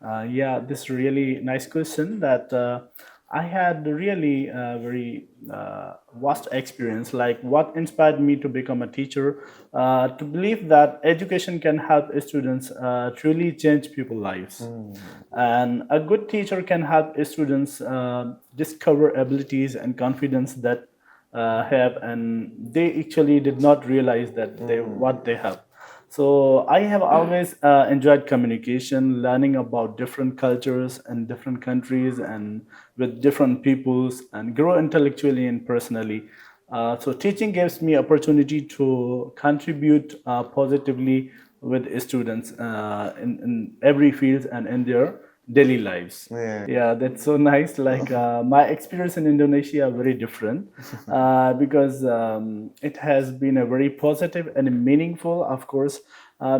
Yeah, this really nice question that I had really very vast experience. Like what inspired me to become a teacher, to believe that education can help students truly change people's lives. Mm. And a good teacher can help students discover abilities and confidence that have, and they actually did not realize that they what they have. So I have always enjoyed communication, learning about different cultures and different countries and with different peoples, and grow intellectually and personally. So teaching gives me opportunity to contribute positively with students in every field and in their daily lives. Yeah. Yeah, that's so nice. Like my experience in Indonesia are very different because it has been a very positive and meaningful, of course,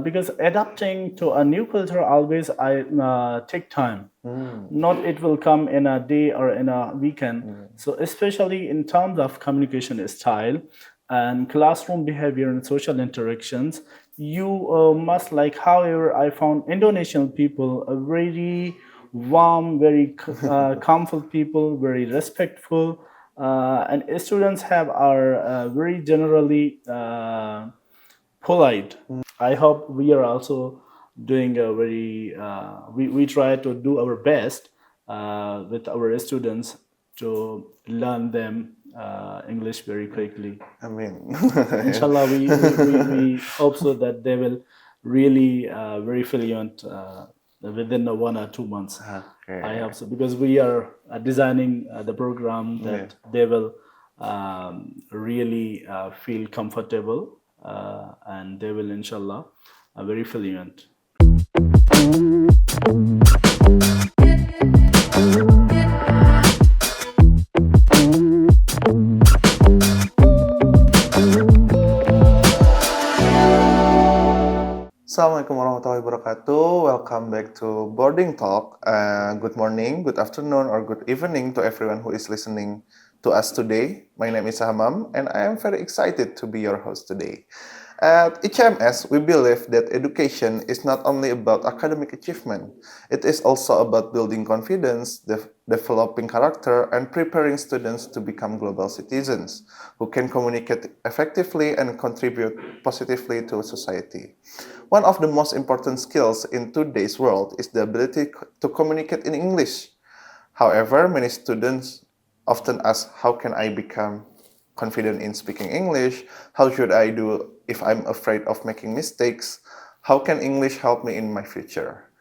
because adapting to a new culture always I take time. Mm. Not it will come in a day or in a weekend. So especially in terms of communication style and classroom behavior and social interactions, you must like. However, I found Indonesian people a very warm, very calmful people, very respectful, and students have are very generally polite. I hope we are also doing a very, we try to do our best with our students to learn them English very quickly. I mean, Inshallah, we hope so that they will really very fluent within 1 or 2 months. I okay. hope so because we are designing the program Yeah. that they will really feel comfortable and they will, inshallah, very fluent. Assalamualaikum warahmatullahi wabarakatuh. Welcome back to Boarding Talk. Good morning, good afternoon, or good evening to everyone who is listening to us today. My name is Hamam, and I am very excited to be your host today. At ICMS, we believe that education is not only about academic achievement, it is also about building confidence, developing character, and preparing students to become global citizens who can communicate effectively and contribute positively to society. One of the most important skills in today's world is the ability to communicate in English. However, many students often ask, how can I become confident in speaking English? How should I do if I'm afraid of making mistakes? How can English help me in my future?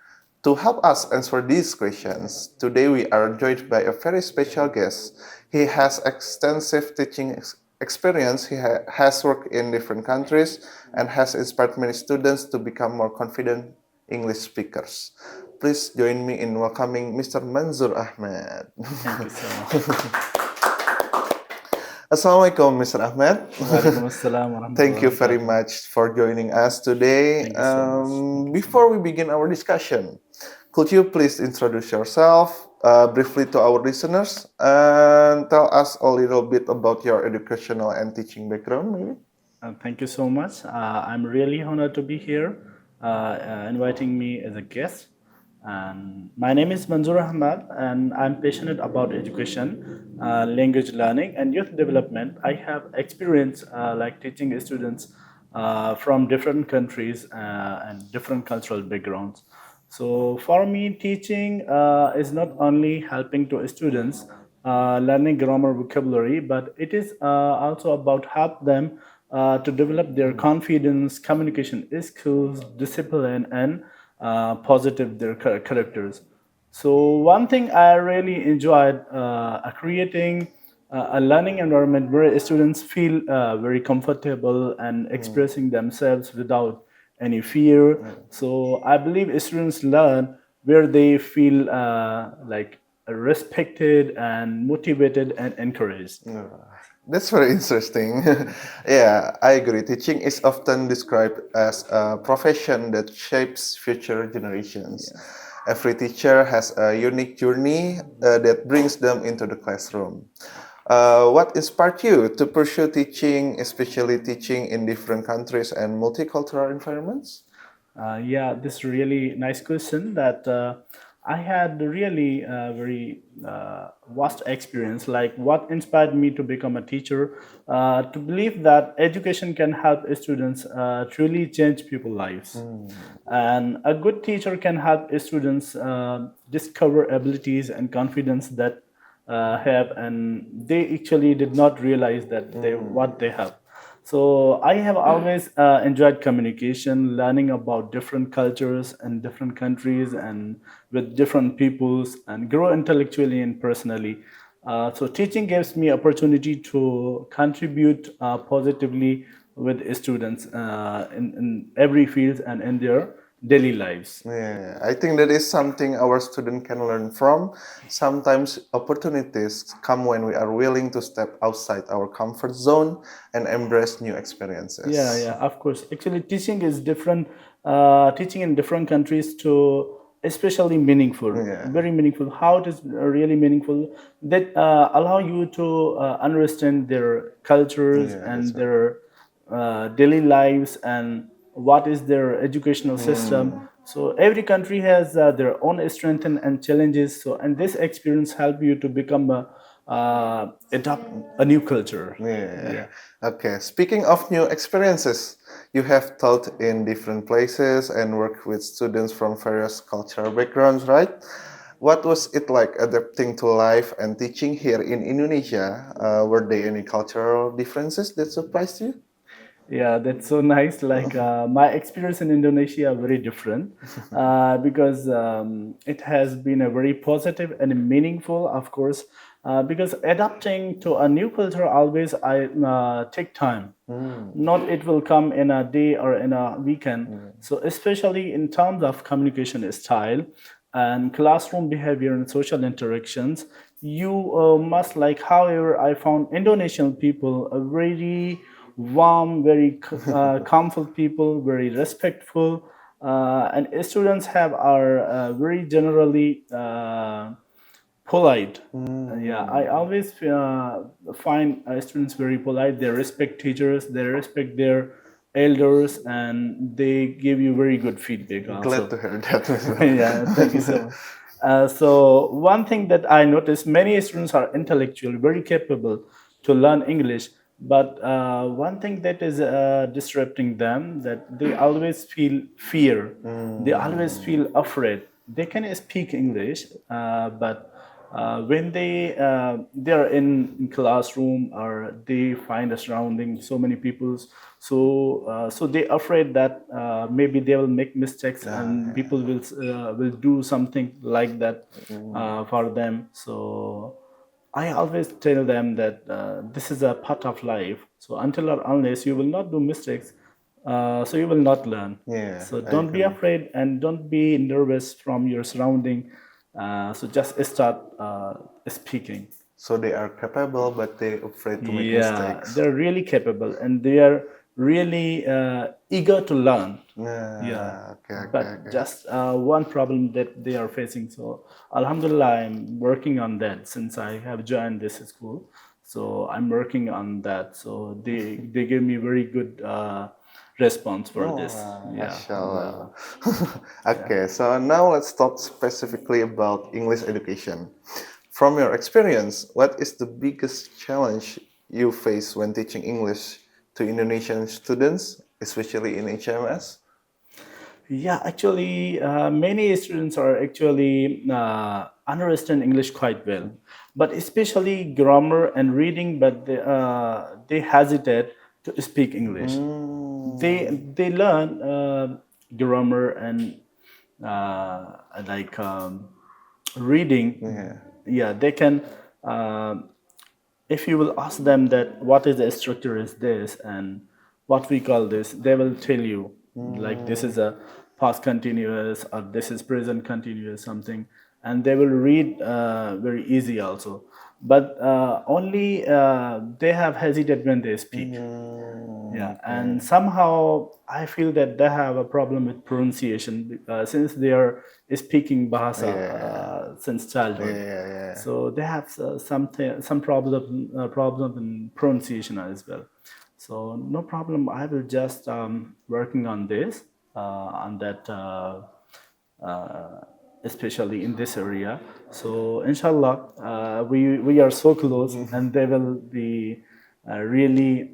To help us answer these questions, today we are joined by a very special guest. He has extensive teaching experience, has worked in different countries, and has inspired many students to become more confident English speakers. Please join me in welcoming Mr. Manzoor Ahmed. Thank you so much. Assalamualaikum, Mr. Ahmed. Walaikum assalam Thank warahmatullahi you very wabarakatuh. much for joining us today. Thank you so much. Thank you so much. Before we begin our discussion, could you please introduce yourself briefly to our listeners and tell us a little bit about your educational and teaching background, maybe? Thank you so much. I'm really honored to be here, inviting me as a guest. And my name is Manzoor Ahmed, and I'm passionate about education, language learning, and youth development. I have experience like teaching students from different countries and different cultural backgrounds. So for me, teaching is not only helping to students learning grammar vocabulary, but it is also about help them to develop their confidence, communication skills, discipline, and positive their characters. So one thing I really enjoyed creating a learning environment where students feel very comfortable and expressing themselves without any fear. So I believe students learn where they feel like respected and motivated and encouraged. Yeah, that's very interesting. Yeah, I agree. Teaching is often described as a profession that shapes future generations. Yes. Every teacher has a unique journey that brings them into the classroom. What inspired you to pursue teaching, especially teaching in different countries and multicultural environments? Yeah, this really nice question that I had really very vast experience. Like what inspired me to become a teacher, to believe that education can help students truly change people's lives, and a good teacher can help students discover abilities and confidence that have, and they actually did not realize that they what they have. So I have always enjoyed communication, learning about different cultures and different countries and with different peoples, and grow intellectually and personally. So teaching gives me opportunity to contribute positively with students in every field and in their daily lives. Yeah, I think that is something our student can learn from. Sometimes opportunities come when we are willing to step outside our comfort zone and embrace new Yeah, experiences. yeah, of course. Actually, teaching is different. Teaching in different countries to especially meaningful, Yeah, very meaningful. How it is really meaningful that allow you to understand their cultures yeah, that's and right. their daily lives and what is their educational system. Hmm. So every country has their own strengths and challenges. So and this experience help you to become a adopt a new culture. Yeah. Yeah. Okay. Speaking of new experiences, you have taught in different places and worked with students from various cultural backgrounds, right? What was it like adapting to life and teaching here in Indonesia? Were there any cultural differences that surprised you? Yeah, that's so nice. Like my experience in Indonesia are very different because it has been a very positive and meaningful, of course. Because adapting to a new culture always I take time. Not it will come in a day or in a weekend. So especially in terms of communication style and classroom behavior and social interactions, you must like. However, I found Indonesian people a very warm, very calmful people, very respectful, and students have are very generally polite. Yeah, I always find students very polite. They respect teachers, they respect their elders, and they give you very good feedback Glad also. to hear that, Yeah, thank you so Manzoor. much. So one thing that I noticed, many students are intellectual, very capable to learn English, but one thing that is disrupting them, that they always feel fear, they always feel afraid. They can speak English, but when they are in classroom or they find a surrounding so many people, so they afraid that maybe they will make mistakes Ah, and yeah. people will do something like that for them. So I always tell them that this is a part of life. So until or unless you will not do mistakes, so you will not learn. Yeah, So I don't be agree. afraid and don't be nervous from your surrounding. So just start speaking. So they are capable, but they afraid to make Yeah, mistakes. they're really capable and they are really eager to learn. Yeah, Nah, okay, okay, but okay. just one problem that they are facing. So, Alhamdulillah, I'm working on that since I have joined this school. So I'm working on that. So they give me very good response for Oh, this. Yeah, mashallah. Alhamdulillah. Yeah. Okay, so now let's talk specifically about English education. From your experience, what is the biggest challenge you face when teaching English to Indonesian students, especially in HMS? Yeah, actually, many students are actually understand English quite well, but especially grammar and reading, but they hesitate to speak English. They learn grammar and like reading. Yeah. Yeah, they can. If you will ask them that what is the structure is this and what we call this, they will tell you like this is a past continuous or this is present continuous something, and they will read very easy also. But only they have hesitated when they speak. Yeah, Okay. and somehow I feel that they have a problem with pronunciation since they are speaking Bahasa Yeah. since Yeah, childhood. yeah, yeah. So they have some problem in pronunciation as well. So no problem. I will just working on this on that especially in this area. So inshallah, we are so close, and they will be really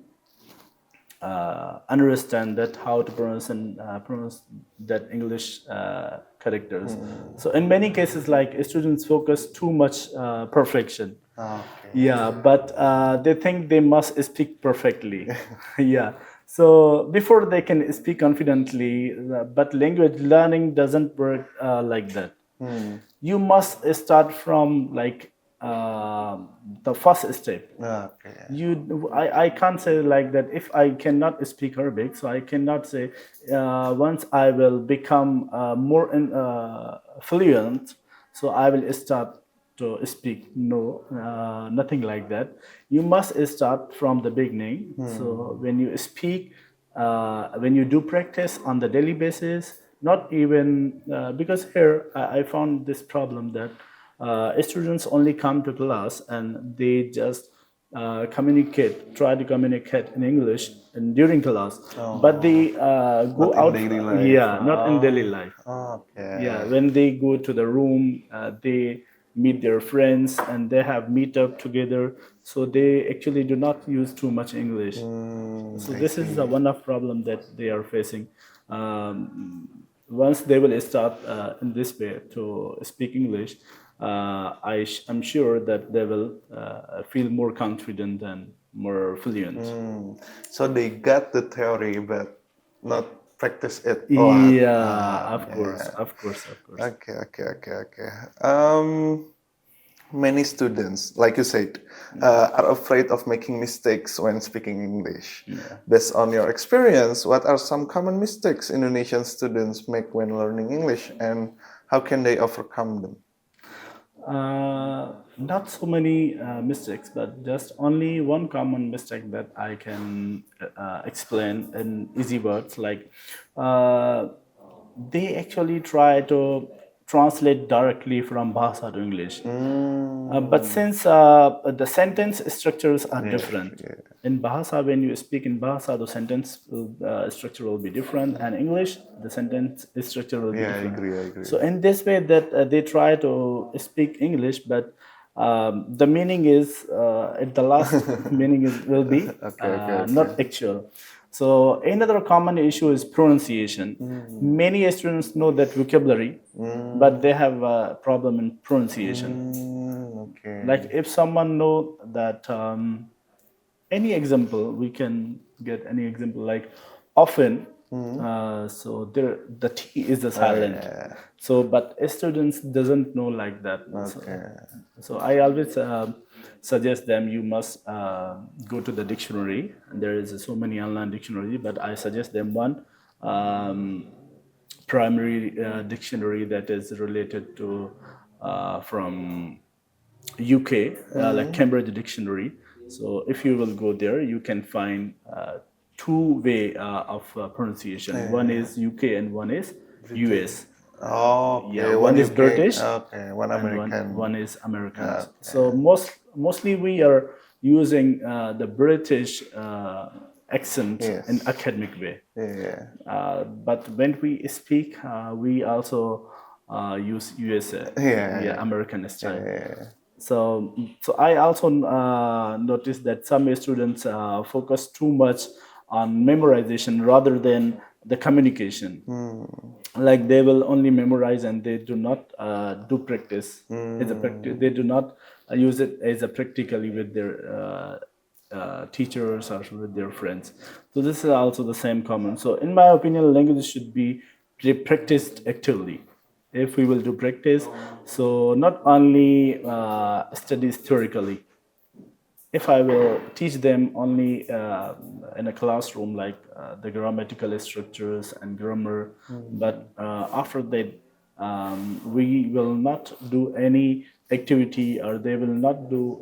understand that how to pronounce and pronounce that English characters. So in many cases, like students focus too much perfection. Okay. Yeah, but they think they must speak perfectly. Yeah. So before they can speak confidently, but language learning doesn't work like that. You must start from like the first step. Okay. I can't say like that if I cannot speak Arabic, so I cannot say once I will become more fluent, so I will start to speak. No, nothing like that. You must start from the beginning. So when you speak, when you do practice on the daily basis, not even because here I found this problem that students only come to class and they just try to communicate in English and during class, but they go Not in out. daily life. Yeah, not in daily life. Okay. Yeah, when they go to the room, they meet their friends and they have meet up together. So they actually do not use too much English. So I this is see. one of problem that they are facing. Once they will start in this way to speak English, I'm sure that they will feel more confident and more fluent. So they got the theory, but not practice it a lot. Yeah, of course, Yeah. of course, of course. Okay. Many students, like you said, are afraid of making mistakes when speaking English. Yeah. Based on your experience, what are some common mistakes Indonesian students make when learning English, and how can they overcome them? Not so many mistakes, but just only one common mistake that I can explain in easy words. Like uh, they actually try to translate directly from Bahasa to English. But since the sentence structures are different, in Bahasa, when you speak in Bahasa, the sentence structure will be different, and English, the sentence structure will be Yeah, different. I agree. So in this way, that they try to speak English, but the meaning is at the last meaning is will be Okay. not actual. So another common issue is pronunciation. Many students know that vocabulary, but they have a problem in pronunciation. Okay. Like if someone know that any example, we can get any example like often. So there, the T is the silent. Yeah. So, but students doesn't know like that. Okay. So I always suggest them you must go to the dictionary. And there is so many online dictionary, but I suggest them one primary dictionary that is related to from UK, like Cambridge Dictionary. So if you will go there, you can find two way of pronunciation. One is UK and one is US. Oh, Yeah, okay. one is UK. British Okay, one and American. one is American. Okay. So mostly we are using the British accent Yes. in academic way. Yeah. But when we speak, we also use USA, Yeah. American style. Yeah. So I also noticed that some students focus too much on memorization rather than the communication. Like they will only memorize and they do not do practice as a practice. They do not use it as a practically with their teachers or with their friends. So this is also the same common. So in my opinion, language should be practiced actively. If we will do practice, so not only studies theoretically. If I will teach them only in a classroom, like the grammatical structures and grammar, but after that, we will not do any activity, or they will not do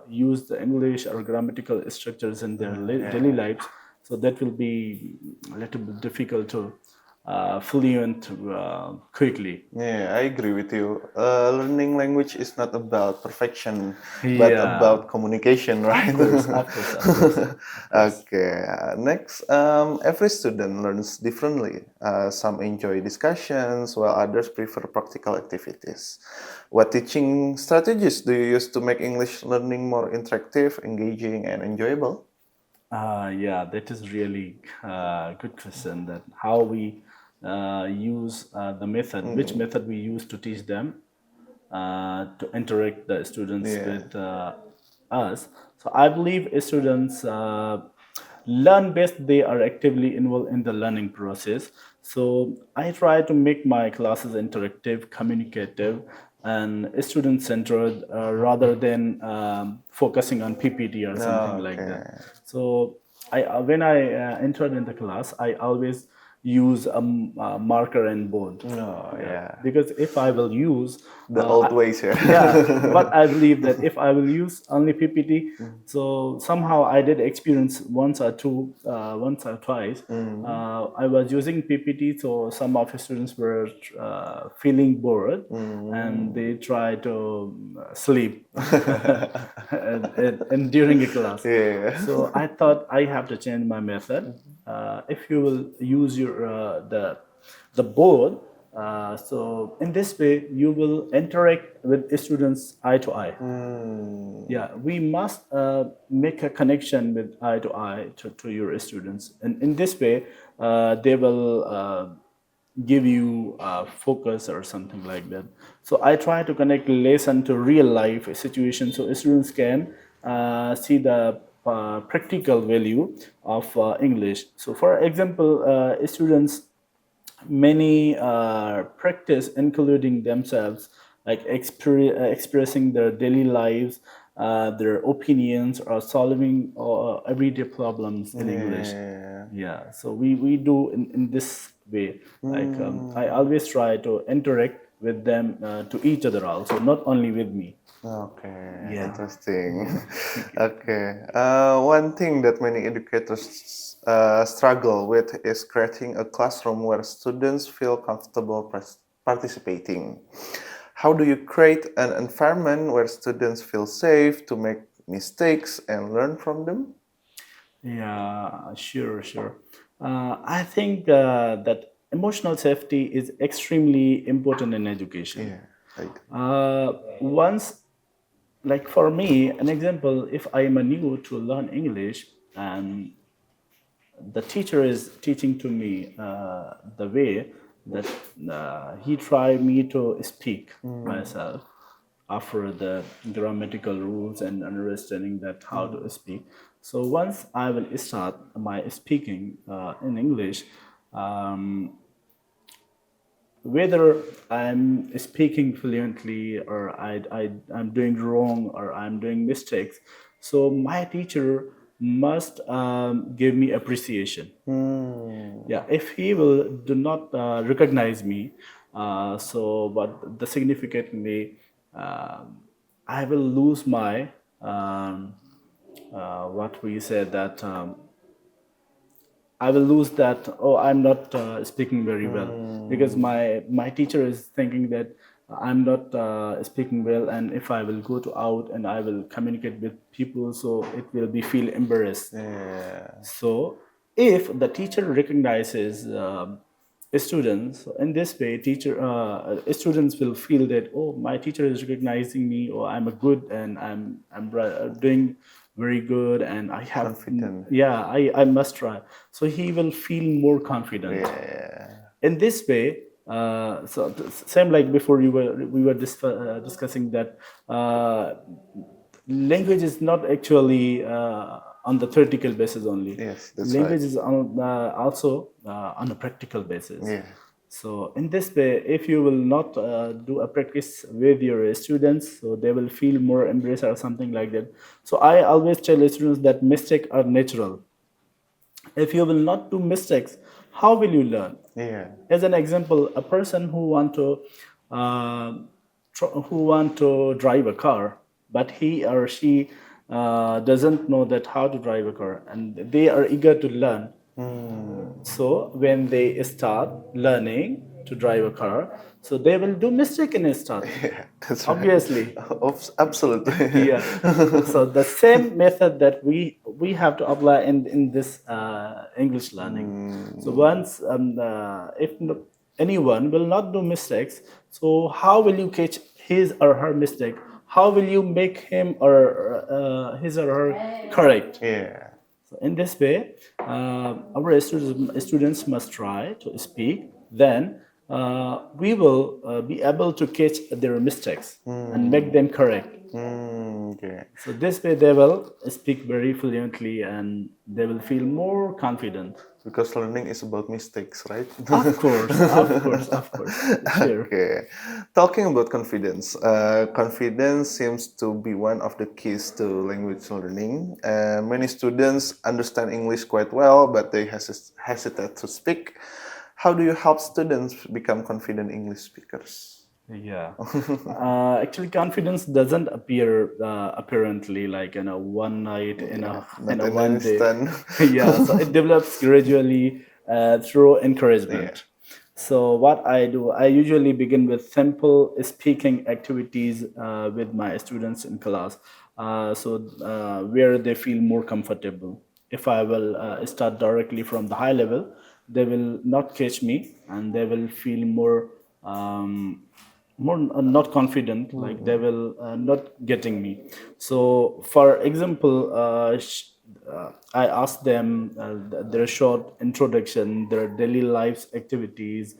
use the English or grammatical structures in their daily lives. So that will be a little bit difficult to fluent quickly. Yeah, I agree with you. Learning language is not about perfection, but Yeah, about communication, right? of course, of course, of course, of course. Okay. Next, every student learns differently. Some enjoy discussions, while others prefer practical activities. What teaching strategies do you use to make English learning more interactive, engaging, and enjoyable? Yeah, that is really good question. That how we use the method, which method we use to teach them to interact the students Yeah. with us. So I believe students learn best they are actively involved in the learning process. So I try to make my classes interactive, communicative, and student centered rather than focusing on PPT or something like that. Okay. So when I entered in the class, I always use a marker and board. Oh, Yeah, yeah. because if I will use, The old ways, yeah, yeah. but I believe that if I will use only PPT, so somehow I did experience once or twice. I was using PPT, so some of the students were feeling bored, and they try to sleep and during a class. Yeah. So I thought I have to change my method. If you will use your the board, so in this way you will interact with students eye to eye. Yeah, we must make a connection with eye to eye to your students, and in this way they will give you focus or something like that. So I try to connect lesson to real life situations so students can see the practical value of English. So for example, students many practice including themselves, like expressing their daily lives, their opinions, or solving everyday problems in English. Yeah. Yeah, so we do in this way. Like I always try to interact with them to each other also, not only with me. Okay, Yeah. interesting. Thank you. Okay. One thing that many educators struggle with is creating a classroom where students feel comfortable participating. How do you create an environment where students feel safe to make mistakes and learn from them? Yeah, sure, sure. I think that emotional safety is extremely important in education. Yeah, I agree. Once, like for me, an example, if I am a new to learn English and the teacher is teaching to me the way that he tried me to speak myself after the grammatical rules and understanding that how to speak. So once I will start my speaking in English, um, whether I'm speaking fluently or I'm doing wrong or I'm doing mistakes, so my teacher must give me appreciation. Yeah, if he will do not recognize me, so but the significantly, I will lose my what we said that I will lose that. Oh, I'm not speaking very well because my teacher is thinking that I'm not speaking well, and if I will go to out and I will communicate with people, so it will be feel embarrassed. Yeah. So if the teacher recognizes students in this way, teacher students will feel that, oh, my teacher is recognizing me, or I'm a good and doing very good, and I have Confident. yeah, I must try. So he will feel more confident Yeah. in this way. Same like before, we were discussing that language is not actually on the theoretical basis only. Yes, that's right. Language is also on a practical basis. Yeah. So in this way, if you will not do a practice with your students, so they will feel more embraced or something like that. So I always tell students that mistakes are natural. If you will not do mistakes, how will you learn? Yeah. As an example, a person uh, who want to drive a car, but he or she doesn't know that how to drive a car, and they are eager to learn. So when they start learning to drive a car, so they will do mistake in start. Yeah, that's right. Obviously. Absolutely. Yeah. So the same method that we have to apply in this English learning. So once if anyone will not do mistakes, so how will you catch his or her mistake? How will you make him or his or her correct? Yeah. So in this way, our students must try to speak. Then we will be able to catch their mistakes and make them correct. Okay. So this way, they will speak very fluently and they will feel more confident. Because learning is about mistakes, right? Of course, of course, of course. Sure. Okay. Talking about confidence, confidence seems to be one of the keys to language learning. Many students understand English quite well, but they hesitate to speak. How do you help students become confident English speakers? Yeah. Actually, confidence doesn't appear apparently like in a one night in Not a in an one day. instant. Yeah. So it develops gradually through encouragement. So what I do, I usually begin with simple speaking activities with my students in class, where they feel more comfortable. If I will start directly from the high level, they will not catch me, and they will feel more not confident, like they will not getting me. So for example, I ask them their short introduction, their daily lives activities,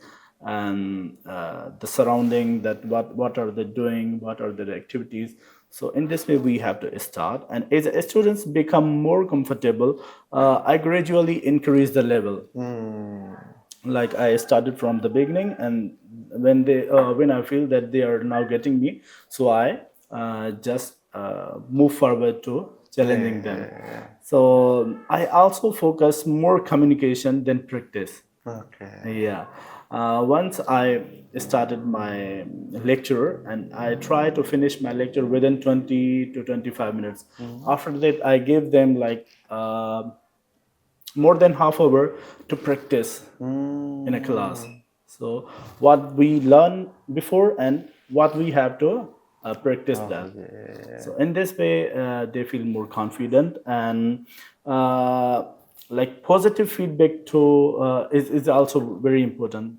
and the surrounding, that what are they doing, what are their activities. So in this way we have to start, and as students become more comfortable, I gradually increase the level. Like I started from the beginning, and when I feel that they are now getting me, so I just move forward to challenging them. So I also focus more communication than practice. Okay. Yeah. Once I started my lecture, and I try to finish my lecture within 20 to 25 minutes. After that, I give them like more than half hour to practice in a class. So what we learn before and what we have to practice that. So in this way, they feel more confident, and uh, like positive feedback to is also very important.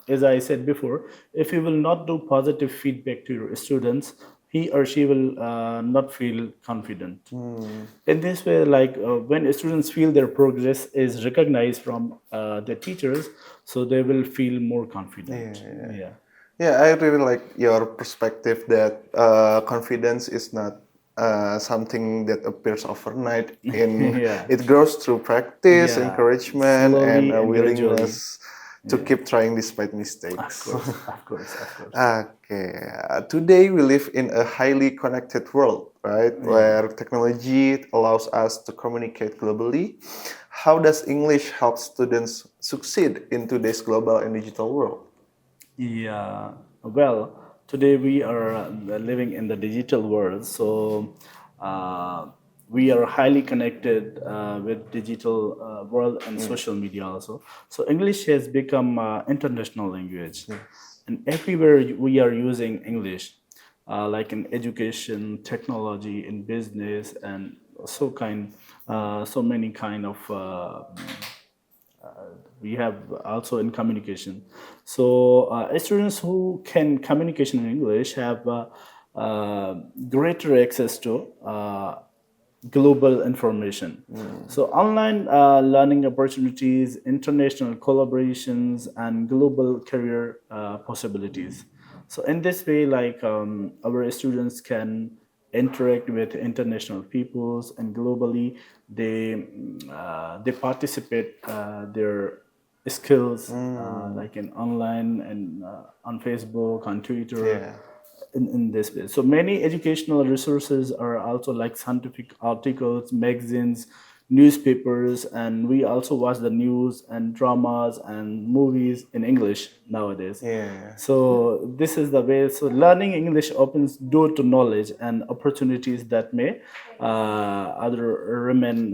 As I said before, if you will not do positive feedback to your students, he or she will not feel confident. In this way, like when students feel their progress is recognized from their teachers, so they will feel more confident. Yeah. Yeah, I really like your perspective that confidence is not something that appears overnight. Yeah. It grows through practice, Yeah. encouragement, and Slowly a and gradually. willingness to Yeah. keep trying despite Of mistakes. course, of course, of course. Okay. Today we live in a highly connected world, right? Yeah. Where technology allows us to communicate globally. How does English help students succeed in today's global and digital world? Yeah. Well, today we are living in the digital world, so uh, we are highly connected with digital world and social media also. So English has become international language, and everywhere we are using English, like in education, technology, in business, and so many kind of we have also in communication. So students who can communication in English have greater access to global information. So online learning opportunities, international collaborations, and global career possibilities. So in this way, like our students can interact with international peoples, and globally they participate their skills like in online and on Facebook, on Twitter, Yeah. in this way. So many educational resources are also like scientific articles, magazines, newspapers, and we also watch the news and dramas and movies in English nowadays. Yeah. So this is the way. So learning English opens door to knowledge and opportunities that may other remain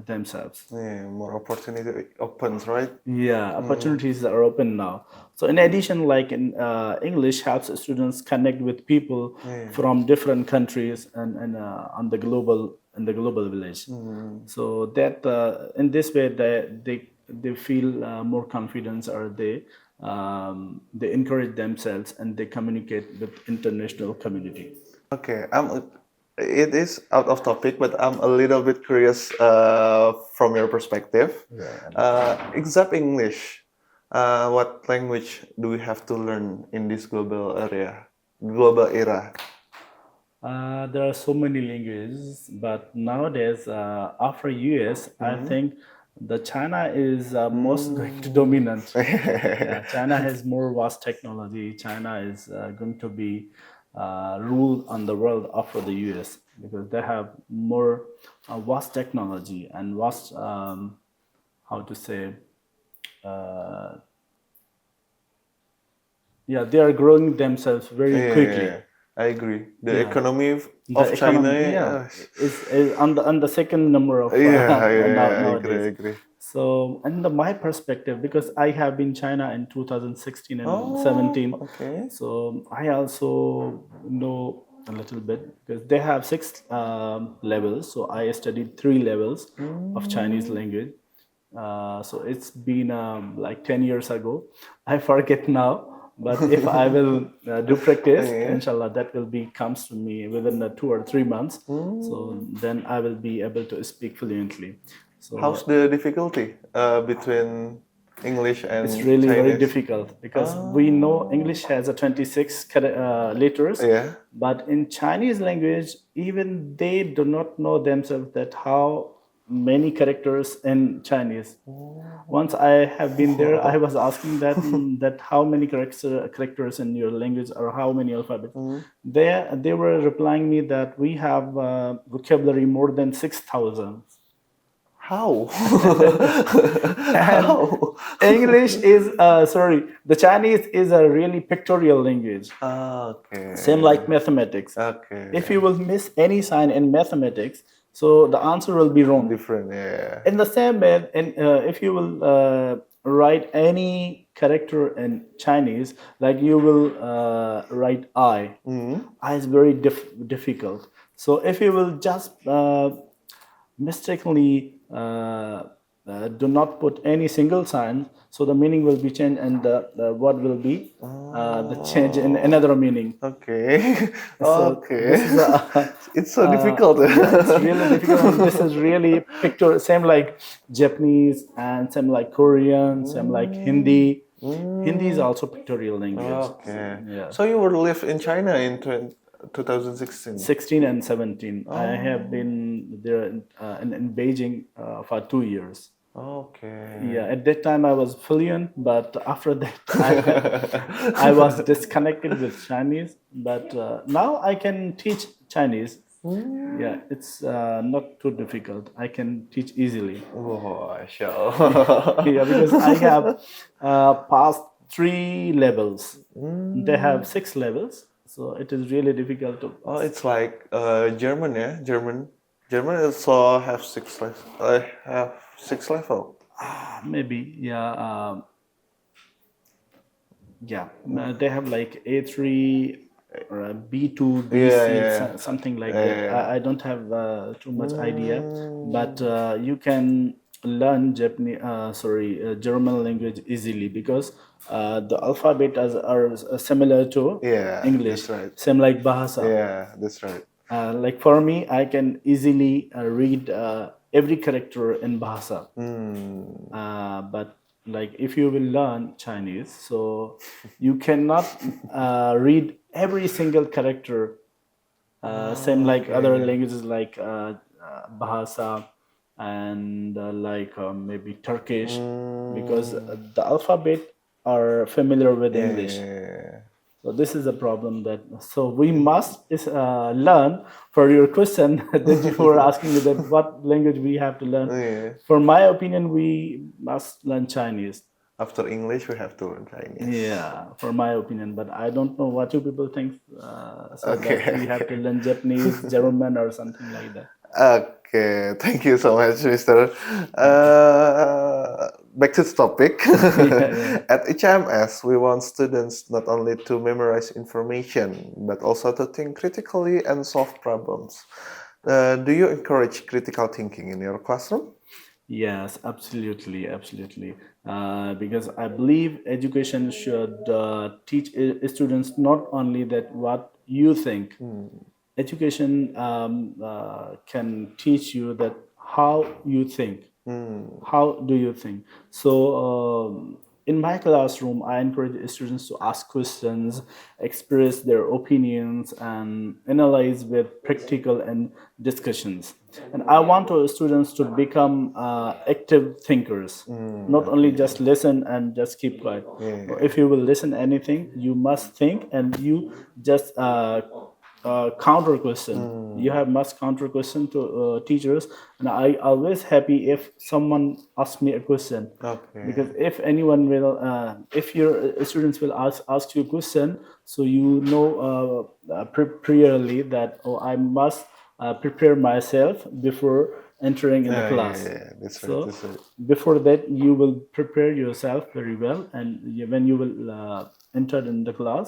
themselves. Yeah, more opportunity opens, right? Yeah, opportunities are open now. So in addition, like in English helps students connect with people Yeah. from different countries and on the global in the global village. So that in this way they feel more confidence, or they encourage themselves and they communicate with international community. Okay, it is out of topic, but I'm a little bit curious from your perspective. Except English, what language do we have to learn in this global era? There are so many languages, but nowadays, after US, I think the China is most going to dominant. Yeah, China has more vast technology. China is going to be ruled on the world after the US because they have more vast technology and vast, how to say, uh, yeah, they are growing themselves very quickly. Yeah, I agree. The Yeah. economy The of China, economy, yeah, is on the second number of I nowadays. agree. So, and my perspective, because I have been China in 2016 and 17, Okay. so I also know a little bit because they have six levels. So I studied three levels of Chinese language. So it's been like 10 years ago. I forget now. But if I will do practice, inshallah, that will be comes to me within 2 or 3 months. So then I will be able to speak fluently. So How's the difficulty between English and it's really very Chinese? difficult because we know English has a 26 letters, Yeah. but in Chinese language, even they do not know themselves that how many characters in Chinese. Once I have been there, I was asking that how many characters in your language or how many alphabets. They were replying me that we have vocabulary more than 6,000. How? And How? English is sorry, the Chinese is a really pictorial language. Okay. Same like mathematics. Okay. If you will miss any sign in mathematics, so the answer will be wrong. Different, yeah. In the same way, if you will write any character in Chinese, like you will write I. I is very difficult. So if you will just mistakenly do not put any single sign, so the meaning will be changed and the word will be the change in another meaning. Okay. So this is It's so difficult. yeah, it's really difficult. And this is really picture same like Japanese and same like Korean, same like Hindi. Hindi is also pictorial language. Okay. Yeah. So you were live in China in 2016. 16 and 17. I have been there in Beijing for 2 years. Okay. Yeah, at that time I was fluent, but after that I was disconnected with Chinese. But now I can teach Chinese. Yeah, it's not too difficult. I can teach easily. Oh, sure. Yeah, because I have passed 3 levels. They have 6 levels, so it is really difficult to Oh, pass. it's like German, yeah? German also have six level. Maybe, yeah. Yeah, they have like A3 or a B2, B6, something like that. I don't have too much idea, but you can learn German language easily because the alphabet are similar to Yeah, English, that's right. same like Bahasa. Yeah, that's right. Like for me, I can easily read every character in Bahasa. But like if you will learn Chinese, so you cannot read every single character. Same like other languages like Bahasa and like maybe Turkish, because the alphabet are familiar with English. Yeah. So this is a problem that so we must learn for your question that you were asking me that what language we have to learn. Yeah. For my opinion, we must learn Chinese. After English, we have to learn Chinese. Yeah, for my opinion, but I don't know what you people think. So Okay, that we have to okay. learn Japanese, German, or something like that. Okay, thank you so much, Mister. Back to the topic. Yeah, yeah. At ICMS, we want students not only to memorize information, but also to think critically and solve problems. Do you encourage critical thinking in your classroom? Yes, absolutely, absolutely. Because I believe education should teach students not only that what you think. Education can teach you that how you think. How do you think? So in my classroom, I encourage students to ask questions, express their opinions, and analyze with practical and discussions. And I want students to become active thinkers, not only Okay. just listen and just keep quiet. Yeah. If you will listen anything, you must think and you just counter question. You have must counter question to teachers, and I always happy if someone asks me a question, because Okay. if anyone will if your students will ask you a question, so you know priorly that oh, I must prepare myself before entering in the Yeah, yeah, class. yeah. That's right. So That's right. before that you will prepare yourself very well, and when you will enter in the class,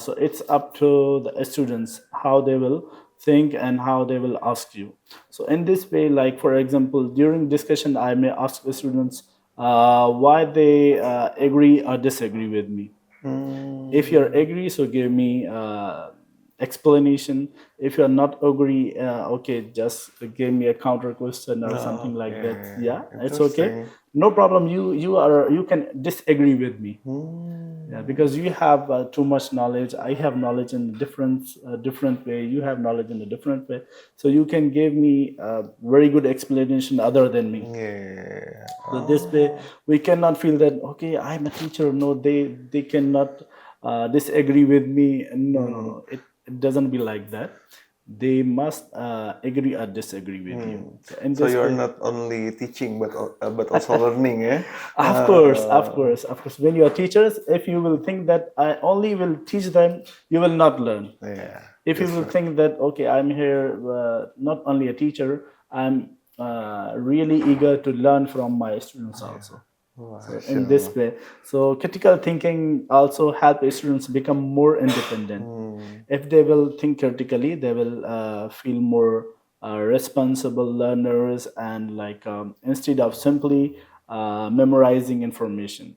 so it's up to the students how they will think and how they will ask you. So in this way, like for example, during discussion I may ask the students why they agree or disagree with me. If you're Mm. agree, so give me explanation. If you're not agree, okay, just give me a counter question or something like that. Okay. Yeah, it's okay, Interesting. no problem. You can disagree with me. Yeah, Mm. because you have too much knowledge. I have knowledge in a different way. You have knowledge in a different way. So you can give me a very good explanation other than me. Yeah. So this way, Oh. we cannot feel that okay, I'm a teacher. No, they cannot disagree with me. No, no, Mm. no. It doesn't be like that. They must agree or disagree with you. Mm. So in So this you're way, not only teaching but also learning, eh? of course, of course, of course. When you are teachers, if you will think that I only will teach them, you will not learn. Yeah, If you that's will right. think that okay, I'm here not only a teacher, I'm really eager to learn from my students Yeah. also. So in this Mashallah. way, so critical thinking also help students become more independent. Hmm. If they will think critically, they will feel more responsible learners, and like instead of simply memorizing information.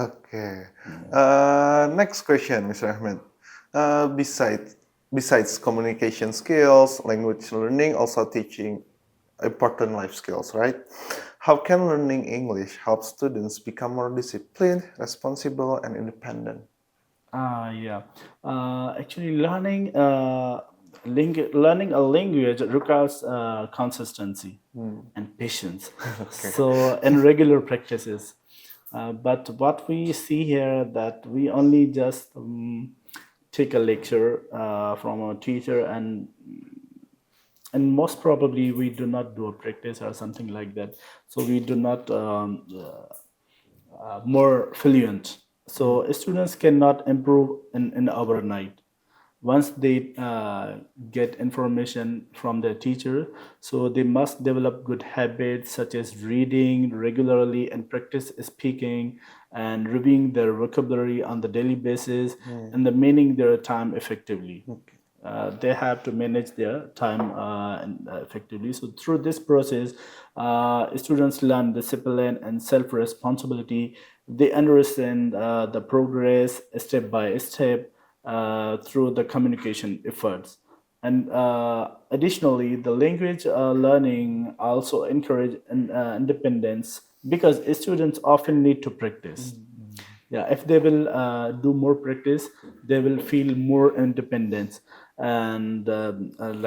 Okay. Yeah. Next question, Mr. Ahmed. Besides communication skills, language learning, also teaching important life skills, right? How can learning English help students become more disciplined, responsible, and independent? Yeah. Actually, learning a language requires consistency Hmm. and patience. Okay. So, and regular practices. But what we see here that we only just take a lecture from a teacher, and most probably we do not do a practice or something like that. So we do not more fluent. Hmm. So students cannot improve in overnight. Once they get information from their teacher, so they must develop good habits such as reading regularly and practice speaking and reviewing their vocabulary on the daily basis, Hmm. and the managing their time effectively. Okay. They have to manage their time effectively. So through this process, students learn discipline and self-responsibility. They understand the progress step by step through the communication efforts. And additionally, the language learning also encourage independence, because students often need to practice. Yeah, if they will do more practice, they will feel more independence. And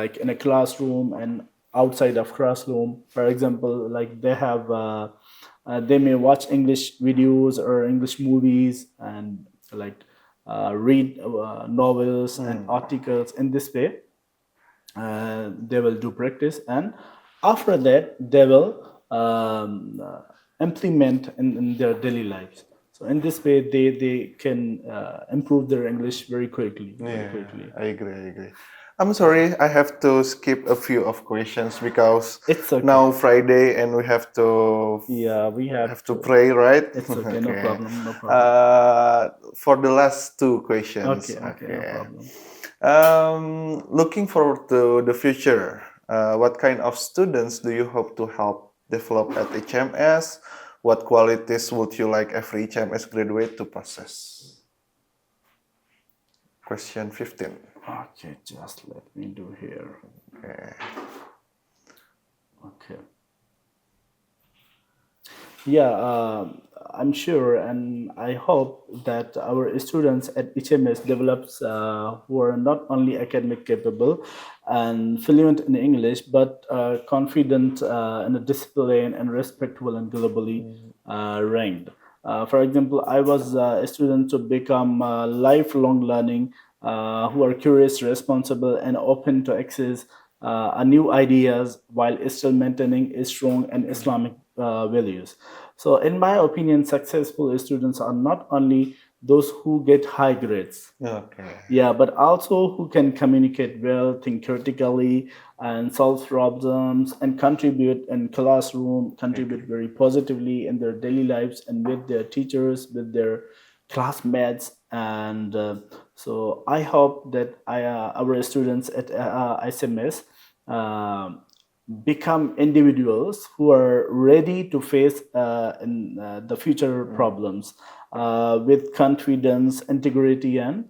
like in a classroom and outside of classroom, for example, like they may watch English videos or English movies, and like read novels and articles. In this way, they will do practice, and after that they will implement in their daily lives. So in this way they can improve their English very quickly, very Yeah, quickly. I agree. I agree. I'm sorry, I have to skip a few of questions because It's okay. now Friday and we Yeah, we have have to to. pray, right? It's okay, no Okay. problem, no problem. For the last two questions, Okay, okay, no okay. problem. Looking forward to the future, what kind of students do you hope to help develop at HMS? What qualities would you like every HMS graduate to possess? Question 15. Okay, just let me do here. Okay. Okay. Yeah, I'm sure, and I hope that our students at HMS develops who are not only academic capable and fluent in English, but confident in a discipline and respectful and globally ranked. For example, I was a student to become lifelong learning, who are curious, responsible, and open to access new ideas while still maintaining a strong and Islamic values. So, in my opinion, successful students are not only those who get high grades, Okay. yeah, but also who can communicate well, think critically, and solve problems, and contribute in classroom, contribute very positively in their daily lives and with their teachers, with their classmates. And so I hope that our students at ICMS become individuals who are ready to face in the future problems with confidence, integrity, and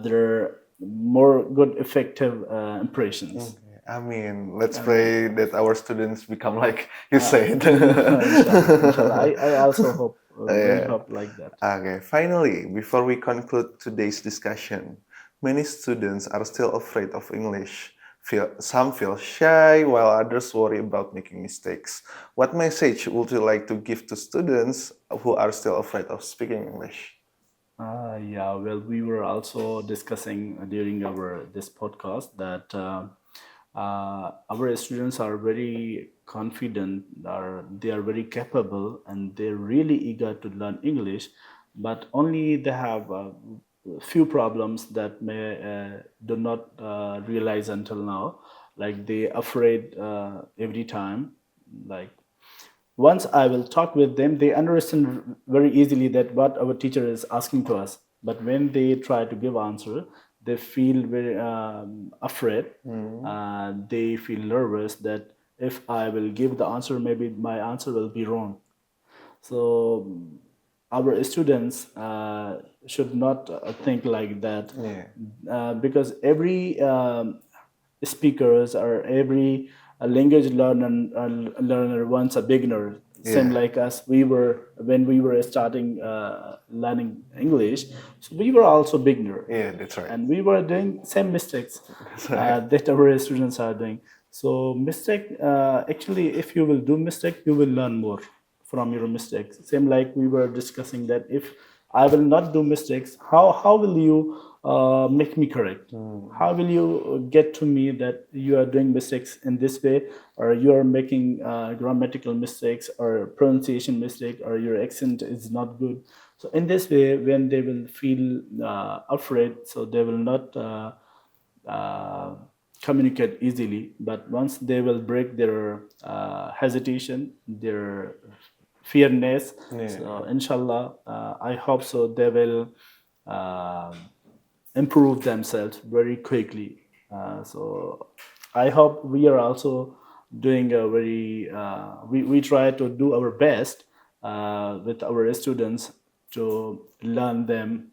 their more good, effective impressions. Okay. I mean, let's I mean, pray that our students become like you uh, said. inshallah, inshallah. I also hope, very Yeah. hope like that. Okay, finally, before we conclude today's discussion, many students are still afraid of English. Some feel shy, while others worry about making mistakes. What message would you like to give to students who are still afraid of speaking English? Yeah, well, we were also discussing during our this podcast that our students are very confident, are they are very capable, and they're really eager to learn English, but only they have few problems that may do not realize until now, like they afraid every time, like once I will talk with them, they understand very easily that what our teacher is asking to us. But when they try to give answer, they feel very afraid. They feel nervous that if I will give the answer, maybe my answer will be wrong. So our students should not think like that, Yeah. because every speakers or every language learner wants a beginner, same Yeah. like us. We were when we were starting learning English, so we were also beginner, Yeah, that's right. and we were doing same mistakes That's right. that our students are doing. So mistake, actually, if you will do mistake, you will learn more from your mistakes. Same like we were discussing that if I will not do mistakes, how will you make me correct? How will you get to me that you are doing mistakes in this way, or you are making grammatical mistakes or pronunciation mistake, or your accent is not good? So in this way, when they will feel afraid, so they will not uh, communicate easily. But once they will break their hesitation, their fearness, Yeah. so inshallah, I hope so they will uh, improve themselves very quickly. So I hope we are also doing a very we try to do our best with our students to learn them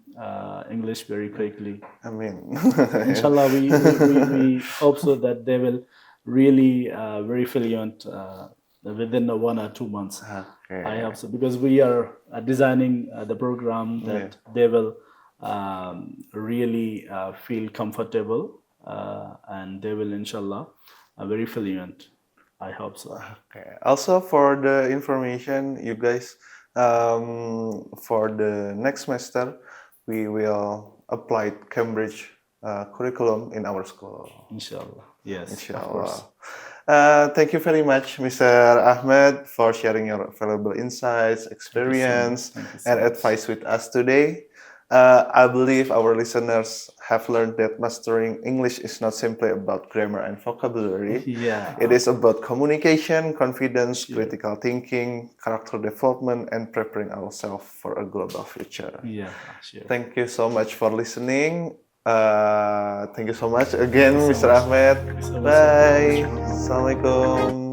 English very quickly. I mean, Inshallah, we hope so that they will really very fluent within 1 or 2 months. I okay. hope so, because we are designing the program Yeah. that they will really feel comfortable, and they will, inshallah, very fluent. I hope so. Okay. Also, for the information, you guys, for the next semester, we will apply Cambridge curriculum in our school. Inshallah. Yes, of Inshallah. course. Thank you very much, Mr. Ahmed, for sharing your valuable insights, experience, Thank you so and much. advice with us today. I believe our listeners have learned that mastering English is not simply about grammar and vocabulary. Yeah. It is about communication, confidence, Sure. critical thinking, character development, and preparing ourselves for a global future. Yeah, sure. Thank you so much for listening. Thank you so much again, Thank you so Mr. much. Ahmed. Thank you so much. Bye. Assalamualaikum.